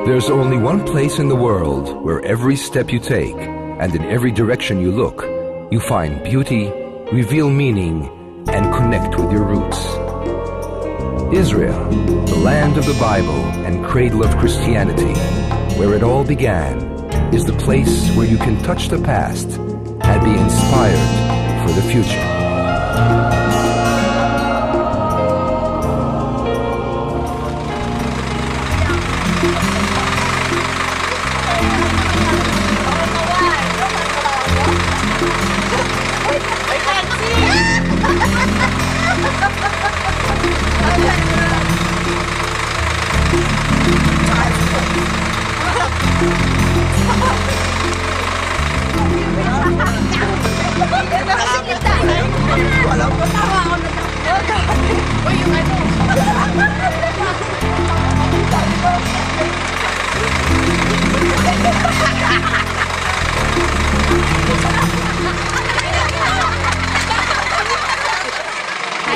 There's only one place in the world where every step you take and in every direction you look, you find beauty, reveal meaning, and connect with your roots. Israel, the land of the Bible and cradle of Christianity, where it all began, is the place where you can touch the past and be inspired for the future.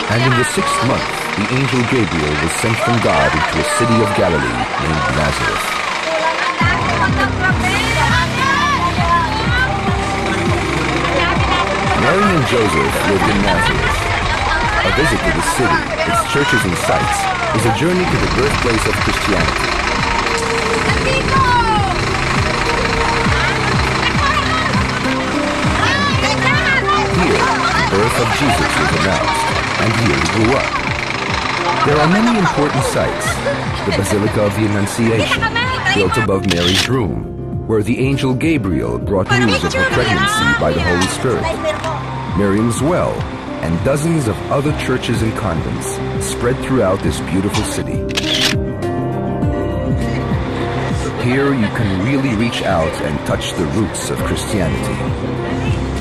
And in the 6th month, the angel Gabriel was sent from God into a city of Galilee named Nazareth. Mary and Joseph lived in Nazareth. A visit to the city, its churches and sites, is a journey to the birthplace of Christianity. Here, the birth of Jesus was announced, and here he grew up. There are many important sites. The Basilica of the Annunciation, built above Mary's room, where the angel Gabriel brought news of her pregnancy by the Holy Spirit. Miriam's well, and dozens of other churches and convents spread throughout this beautiful city. Here you can really reach out and touch the roots of Christianity.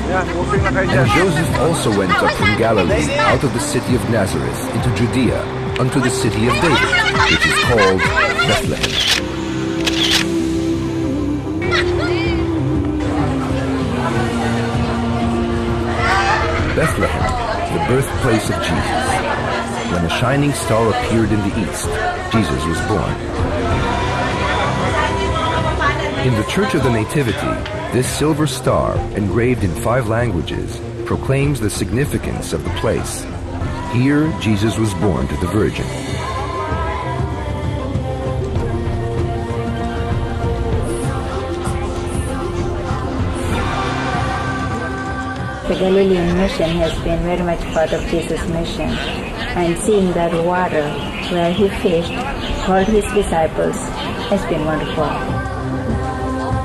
And Joseph also went up from Galilee out of the city of Nazareth into Judea unto the city of David, which is called Bethlehem. Bethlehem, the birthplace of Jesus. When a shining star appeared in the east, Jesus was born. In the Church of the Nativity, this silver star, engraved in 5 languages, proclaims the significance of the place. Here, Jesus was born to the Virgin. The Galilean mission has been very much part of Jesus' mission, and seeing that water where he fished, called his disciples, has been wonderful.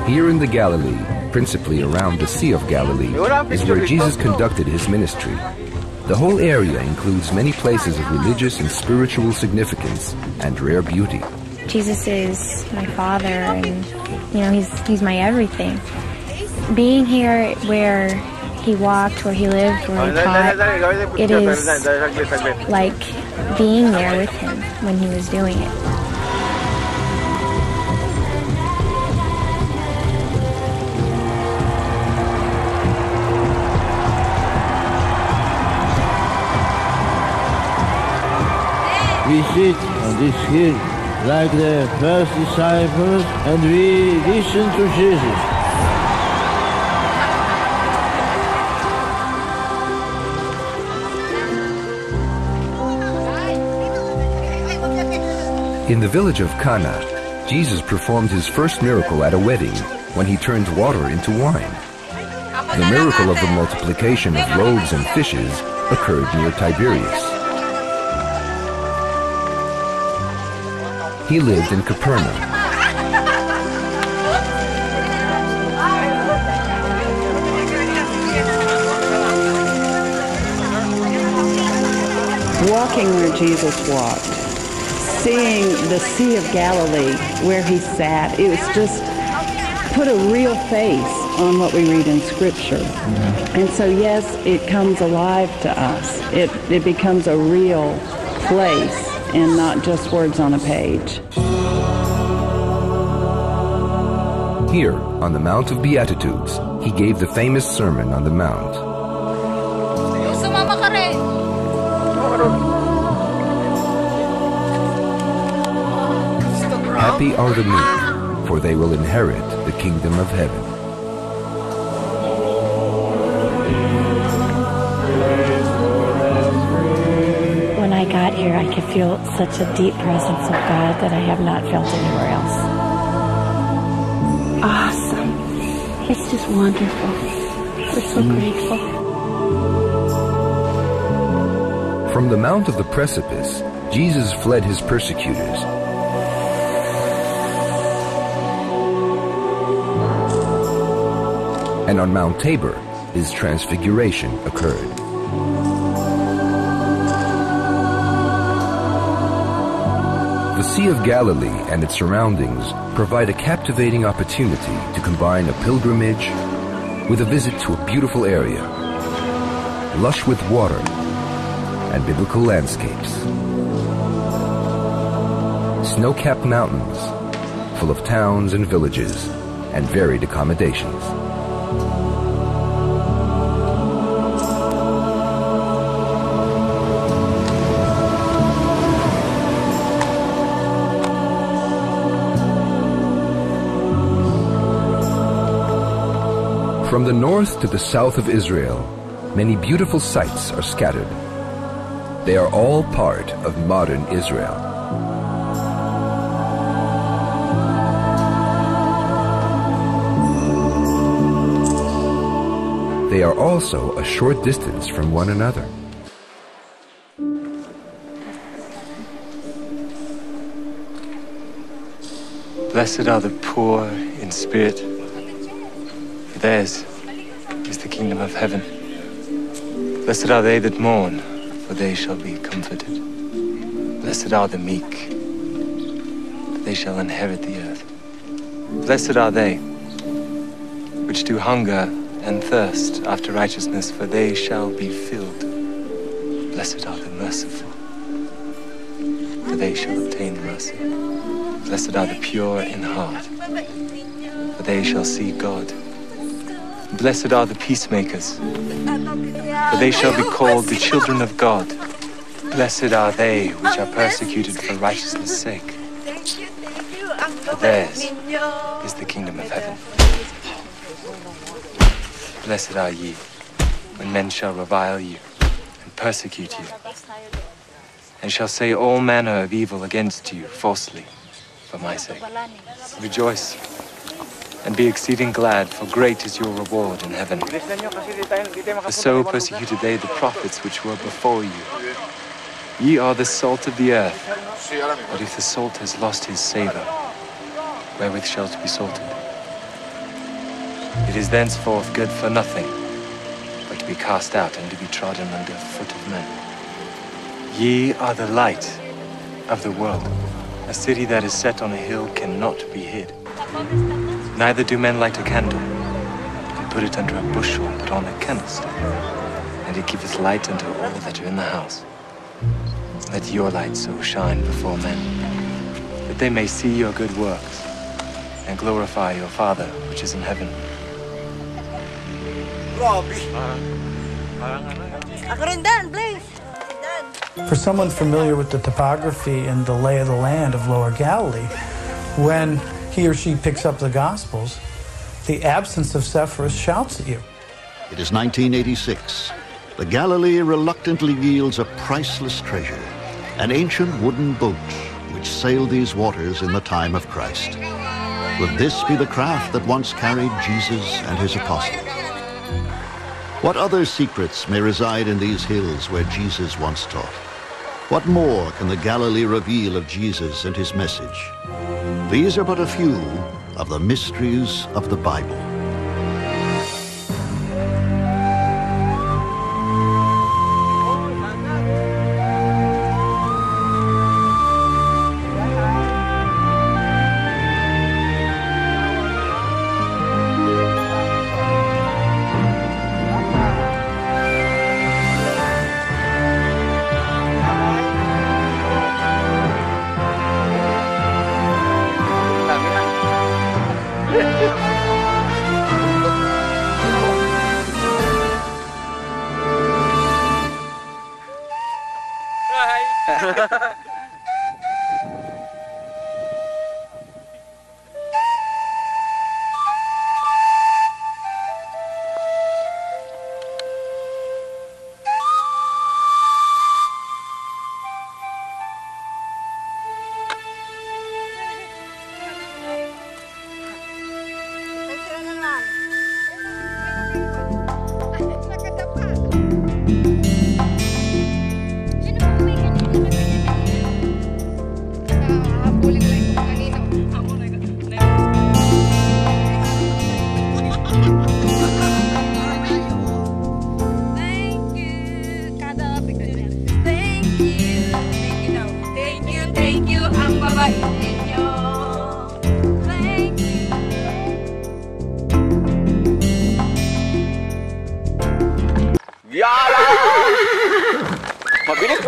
Here in the Galilee, principally around the Sea of Galilee, is where Jesus conducted his ministry. The whole area includes many places of religious and spiritual significance and rare beauty. Jesus is my father, and he's my everything. Being here where he walked, where he lived, where he taught, it is like being there with him when he was doing it. We sit on this hill like the first disciples, and we listen to Jesus. In the village of Cana, Jesus performed his first miracle at a wedding when he turned water into wine. The miracle of the multiplication of loaves and fishes occurred near Tiberias. He lived in Capernaum. Walking where Jesus walked, seeing the Sea of Galilee where he sat, it was just put a real face on what we read in Scripture. And so yes, it comes alive to us. It becomes a real place and not just words on a page. Here, on the Mount of Beatitudes, he gave the famous Sermon on the Mount. Happy are the meek, for they will inherit the kingdom of heaven. When I got here, I could feel such a deep presence of God that I have not felt anywhere else. Awesome. It's just wonderful. We're so grateful. From the Mount of the Precipice, Jesus fled his persecutors. And on Mount Tabor, his transfiguration occurred. The Sea of Galilee and its surroundings provide a captivating opportunity to combine a pilgrimage with a visit to a beautiful area, lush with water and biblical landscapes. Snow-capped mountains, full of towns and villages and varied accommodations. From the north to the south of Israel, many beautiful sights are scattered. They are all part of modern Israel. They are also a short distance from one another. Blessed are the poor in spirit, for theirs is the kingdom of heaven. Blessed are they that mourn, for they shall be comforted. Blessed are the meek, for they shall inherit the earth. Blessed are they which do hunger and thirst after righteousness, for they shall be filled. Blessed are the merciful, for they shall obtain mercy. Blessed are the pure in heart, for they shall see God. Blessed are the peacemakers, for they shall be called the children of God. Blessed are they which are persecuted for righteousness' sake, for theirs is the kingdom of heaven. Blessed are ye, when men shall revile you, and persecute you, and shall say all manner of evil against you falsely, for my sake. Rejoice, and be exceeding glad, for great is your reward in heaven. For so persecuted they the prophets which were before you. Ye are the salt of the earth, but if the salt has lost his savour, wherewith shall it be salted? It is thenceforth good for nothing, but to be cast out and to be trodden under foot of men. Ye are the light of the world. A city that is set on a hill cannot be hid. Neither do men light a candle, and put it under a bushel, but on a candlestick, and it giveth light unto all that are in the house. Let your light so shine before men, that they may see your good works, and glorify your Father which is in heaven. For someone familiar with the topography and the lay of the land of Lower Galilee, when he or she picks up the Gospels, the absence of Sepphoris shouts at you. It is 1986. The Galilee reluctantly yields a priceless treasure, an ancient wooden boat which sailed these waters in the time of Christ. Would this be the craft that once carried Jesus and his apostles? What other secrets may reside in these hills where Jesus once taught? What more can the Galilee reveal of Jesus and his message? These are but a few of the mysteries of the Bible.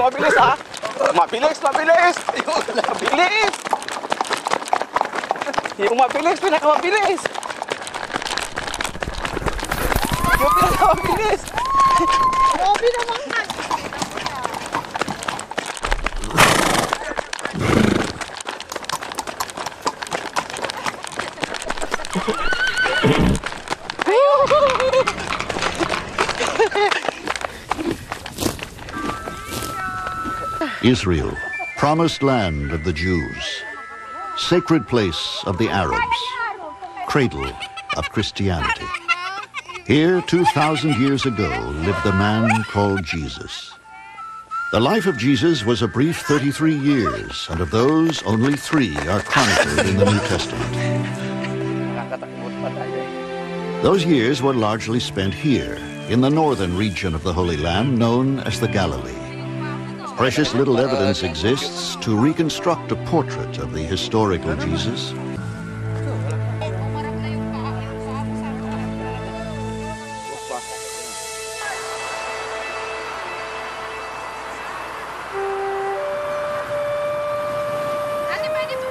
mabilis ha. Mabilis, mabilis. Mabilis. Yung mabilis, pinakamabilis. Yung pinakamabilis. Grabe naman ka. Israel, promised land of the Jews, sacred place of the Arabs, cradle of Christianity. Here, 2,000 years ago, lived a man called Jesus. The life of Jesus was a brief 33 years, and of those, only 3 are chronicled in the New Testament. Those years were largely spent here, in the northern region of the Holy Land known as the Galilee. Precious little evidence exists to reconstruct a portrait of the historical Jesus.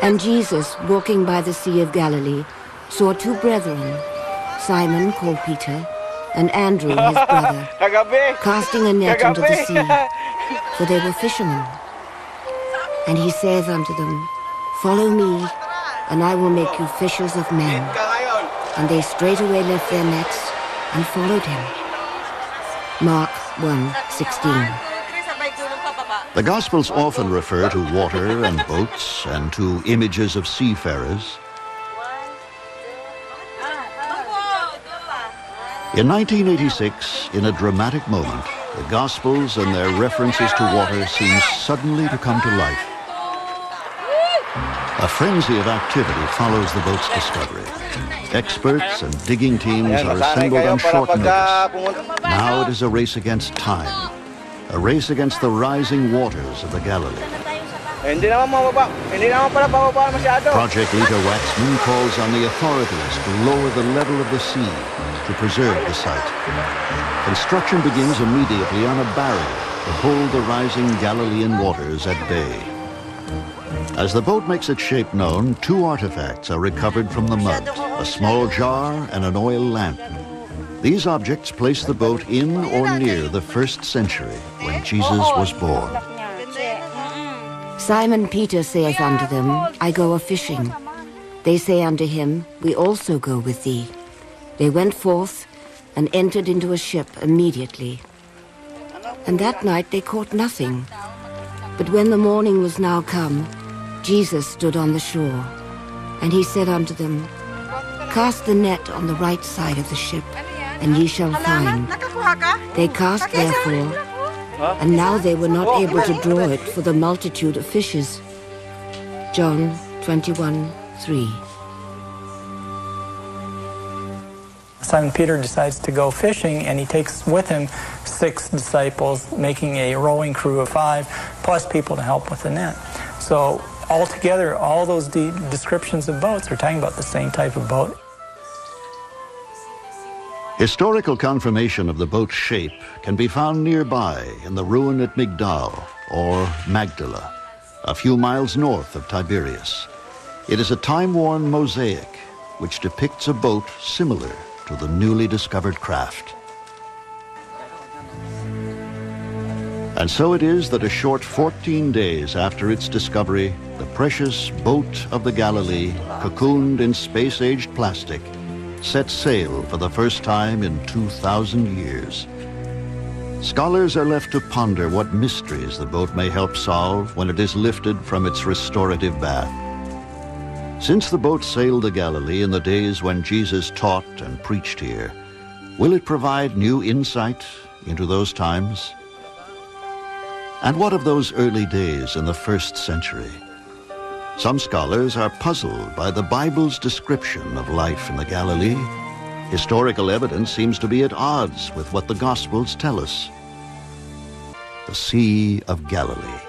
And Jesus, walking by the Sea of Galilee, saw 2 brethren, Simon called Peter, and Andrew his brother, casting a net into the sea, for they were fishermen. And he saith unto them, Follow me, and I will make you fishers of men. And they straightway left their nets and followed him. Mark 1:16. The Gospels often refer to water and boats and to images of seafarers. In 1986, in a dramatic moment, the Gospels and their references to water seem suddenly to come to life. A frenzy of activity follows the boat's discovery. Experts and digging teams are assembled on short notice. Now it is a race against time, a race against the rising waters of the Galilee. Project Leader Waxman calls on the authorities to lower the level of the sea to preserve the site. Construction begins immediately on a barrier to hold the rising Galilean waters at bay. As the boat makes its shape known, 2 artifacts are recovered from the mud, a small jar and an oil lamp. These objects place the boat in or near the 1st century, when Jesus was born. Simon Peter saith unto them, I go a-fishing. They say unto him, We also go with thee. They went forth and entered into a ship immediately. And that night they caught nothing. But when the morning was now come, Jesus stood on the shore, and he said unto them, Cast the net on the right side of the ship, and ye shall find. They cast therefore, and now they were not able to draw it for the multitude of fishes. John 21:3. Simon Peter decides to go fishing, and he takes with him 6 disciples, making a rowing crew of 5, plus people to help with the net. So altogether, all those descriptions of boats are talking about the same type of boat. Historical confirmation of the boat's shape can be found nearby in the ruin at Migdal, or Magdala, a few miles north of Tiberias. It is a time-worn mosaic which depicts a boat similar to the newly discovered craft. And so it is that a short 14 days after its discovery, the precious boat of the Galilee, cocooned in space-aged plastic, set sail for the first time in 2,000 years. Scholars are left to ponder what mysteries the boat may help solve when it is lifted from its restorative bath. Since the boat sailed the Galilee in the days when Jesus taught and preached here, will it provide new insight into those times? And what of those early days in the 1st century? Some scholars are puzzled by the Bible's description of life in the Galilee. Historical evidence seems to be at odds with what the Gospels tell us. The Sea of Galilee.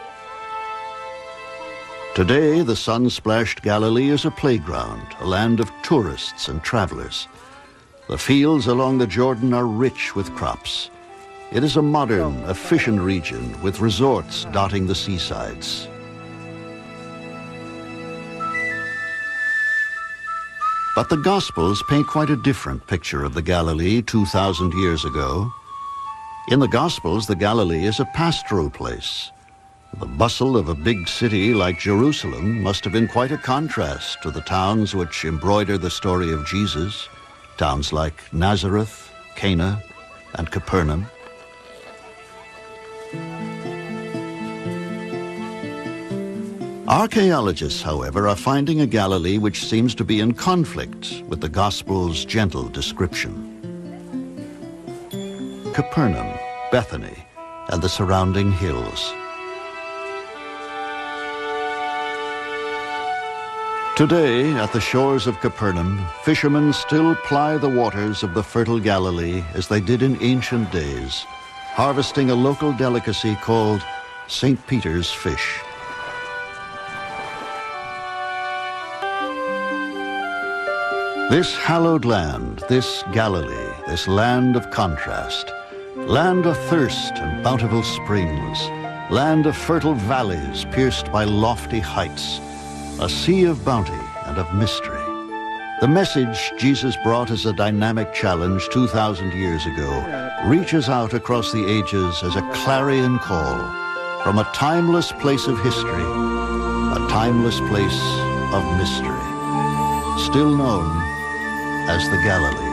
Today, the sun-splashed Galilee is a playground, a land of tourists and travelers. The fields along the Jordan are rich with crops. It is a modern, efficient region with resorts dotting the seasides. But the Gospels paint quite a different picture of the Galilee 2,000 years ago. In the Gospels, the Galilee is a pastoral place. The bustle of a big city like Jerusalem must have been quite a contrast to the towns which embroider the story of Jesus, towns like Nazareth, Cana, and Capernaum. Archaeologists, however, are finding a Galilee which seems to be in conflict with the Gospel's gentle description. Capernaum, Bethany, and the surrounding hills. Today, at the shores of Capernaum, fishermen still ply the waters of the fertile Galilee as they did in ancient days, harvesting a local delicacy called St. Peter's fish. This hallowed land, this Galilee, this land of contrast, land of thirst and bountiful springs, land of fertile valleys pierced by lofty heights, a sea of bounty and of mystery. The message Jesus brought as a dynamic challenge 2,000 years ago reaches out across the ages as a clarion call from a timeless place of history, a timeless place of mystery, still known as the Galilee.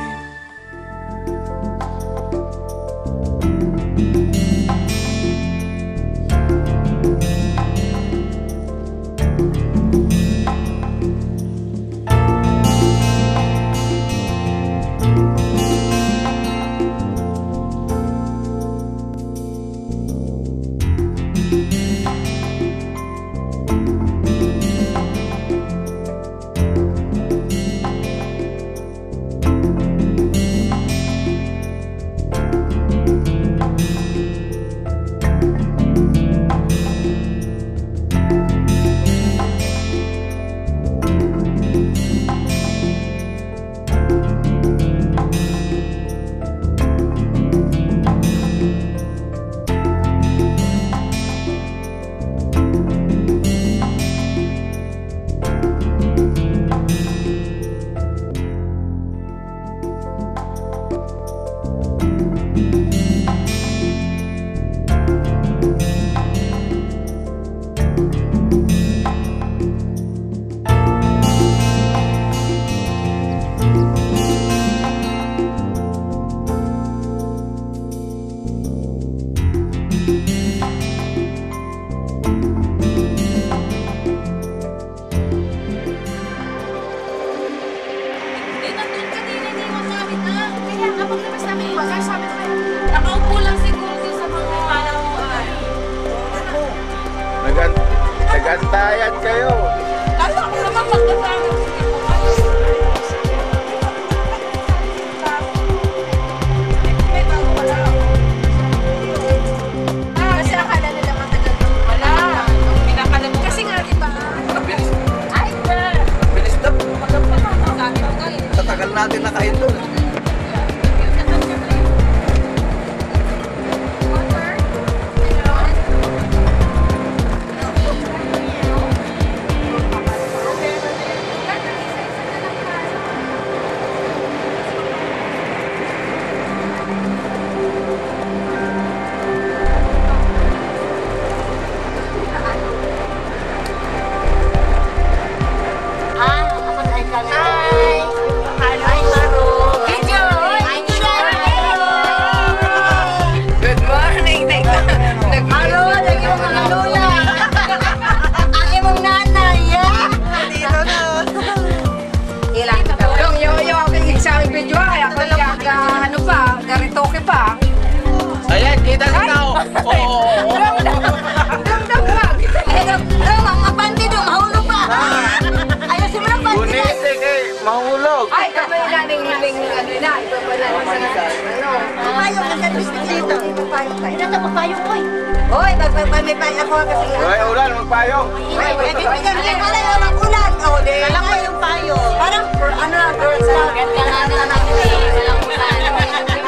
Nagantayan kayo. Lalo ako naman magkasama. Kasi akala nila matagal na wala. Pinakalag kasi nga diba? Bilis. Ay, Bilis na. sabi ko kayo. Sa tagal natin nakain doon. Ayan, kita na tao. Oo. Damdam pa. Mga bandi doon, mahulog pa. Ayusin mo ng bandi. Bunitik eh, mahulog. Ay, kapag naning ano na, ito pa na ano. Pupayong, nagkatwistik dito. Pupayong tayo. Ito, pupayong, oy. Oy, may payo ako kasi nga. Oy, ulan, magpayong. Oy, bibigyan pala yung mag-ulan. O, di. Alam ko yung payo. Parang, ano, girls na. Ganda nga naman. Walang ulan.